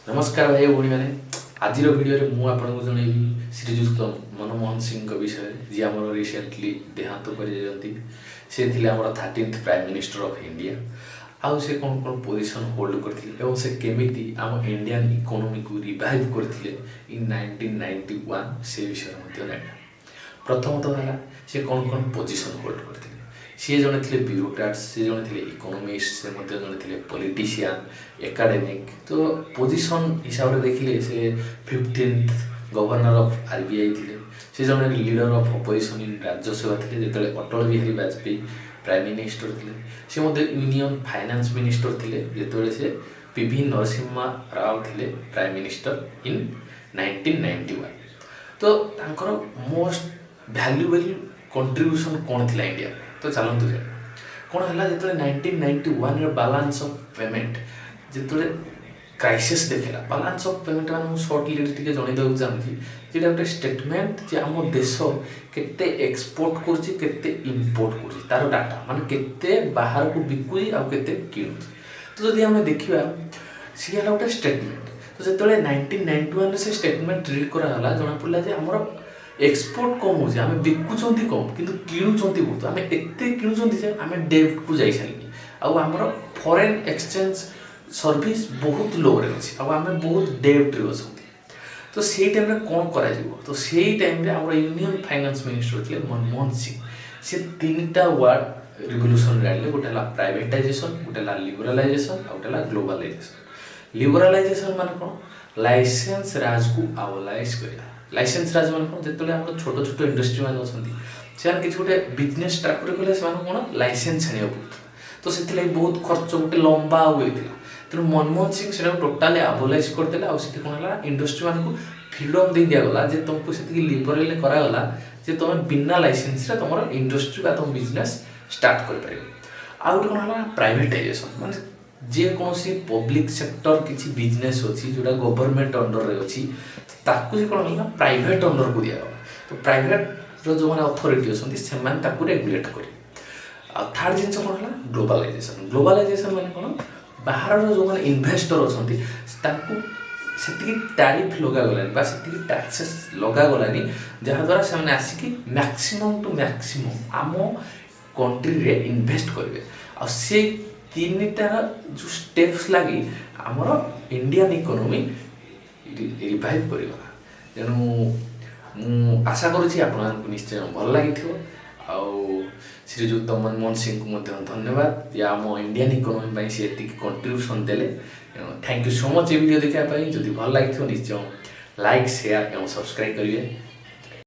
नमस्कार भाई भौणी मैंने आज भिडियो मुझे जनइबी श्रीजुक्त मनमोहन सिंह विषय जी आम रिसेंटली देहांत कर आम 13th prime minister of India आउ से कौन कौन पोजीशन होल्ड करते से केमिति आम इंडियन इकोनॉमी को रिवाइव करते इन 1991 से विषय जाना। प्रथमतः है से कौन कौन पोजीशन होल्ड करते सी जड़े थे ब्यूरोक्राट्स सी जड़े थे इकोनोमिस्ट से जड़े थे पॉलिटिशियन एकेडमिक। तो पोजीशन हिसाब से देखिले से 15th गवर्नर ऑफ आरबीआई थे से जड़े leader of opposition in Rajya Sabha थे जो अटल बिहारी वाजपेयी प्राइम मिनिस्टर थे से यूनियन फाइनेंस मिनिस्टर थे जो से पीवी नरसिम्हा राव थे प्राइम मिनिस्टर इन 1991। तो तांकर मोस्ट वैल्यूएबल कंट्रीब्यूशन कौन थी इंडिया। तो चलते कौन है जो 1991 बैलेंस ऑफ पेमेंट जो क्राइसिस देखला बैलेंस ऑफ पेमेंट मैंने सर्टली टे जनईदेक चाहूँगी जो गोटे स्टेटमेंट जे आम देश केते एक्सपोर्ट करते इम्पोर्ट कर तार डाटा माने केते बाहर को बिकुची आउ केते किणुची। तो जदि आम देखा सी है गोटे स्टेटमेंट तो जो 1991 से स्टेटमेंट रीड कराला जना पड़ा जे आमर एक्सपोर्ट कम हो आम बिकुंट कम कि किणुंट बहुत आम एत किणुंट आम डेब्ट को जाई सारे आमर फॉरेन एक्सचेंज सर्विस बहुत लो रे अच्छी आम बहुत डेब्ट रे अच्छे। तो से टाइम कौन कर तो से टाइम आम यूनियन फाइनेंस मिनिस्टर थे मनमोहन सिंह से 3टा वर्ड रिवोल्यूशन आने गोटे प्राइवेटाइजेशन गोटे लिबरालाइजेशन आ गोटे ग्लोबलाइजेशन। लिबरालाइजेशन मान कौन लाइसेंस राज को आवलाइज करा लाइसेंस राज मान कौन जो आम छोट छोट इंडस्ट्री मैंने अच्छा किसी गोटे बिजनेस स्टार्ट करें कौन लाइसेंस छाड़ा पड़ता। तो से बहुत खर्च गोटे लंबा हुए तेणु मनमोहन सिंह से टोटाली आबोलाइज करदे कौन है इंडस्ट्री मान को फ्रीडम दे दिगला जे तुमको से लिबरल करागला जे तुम बिना लाइसेंस तुम इंडस्ट्री का तुम बिजनेस स्टार्ट कर। आउ गोटे कौन है प्राइवेटाइजेशन माने जेकोसी पब्लिक सेक्टर किसी बिजनेस अच्छी जोटा गवर्नमेंट अंडर रे अच्छी ताकू से कौन है प्राइवेट अंडर को दिया। तो प्राइवेट जो मैंने अथॉरिटी अच्छी से रेगुलेट कर। थर्ड जिन कौन है ग्लोबलाइजेशन। ग्लोबलाइजेशन माने कौन बाहर जो मैंने इन्वेस्टर अच्छा से टैरिफ लगागलानी से टैक्सेस लगागलानी जहाँद्वारा से आसिक मैक्सिमम टू मैक्सिमम आम कंट्री रे इन्वेस्ट करेंगे। आ से 3टा जो स्टेप्स लगी आमर इंडियन इकोनॉमी रिवाइव करगला। तेणु आशा करुँच आपको निश्चय भल लगी श्रीजुक्त मनमोहन सिंह को धन्यवाद या आम इंडियन इकोनॉमी से कंट्रीब्यूशन देले। थैंक यू सो मच ये वीडियो देखापी जदि भल लगी निश्चय लाइक शेयर एवं सब्सक्राइब करेंगे।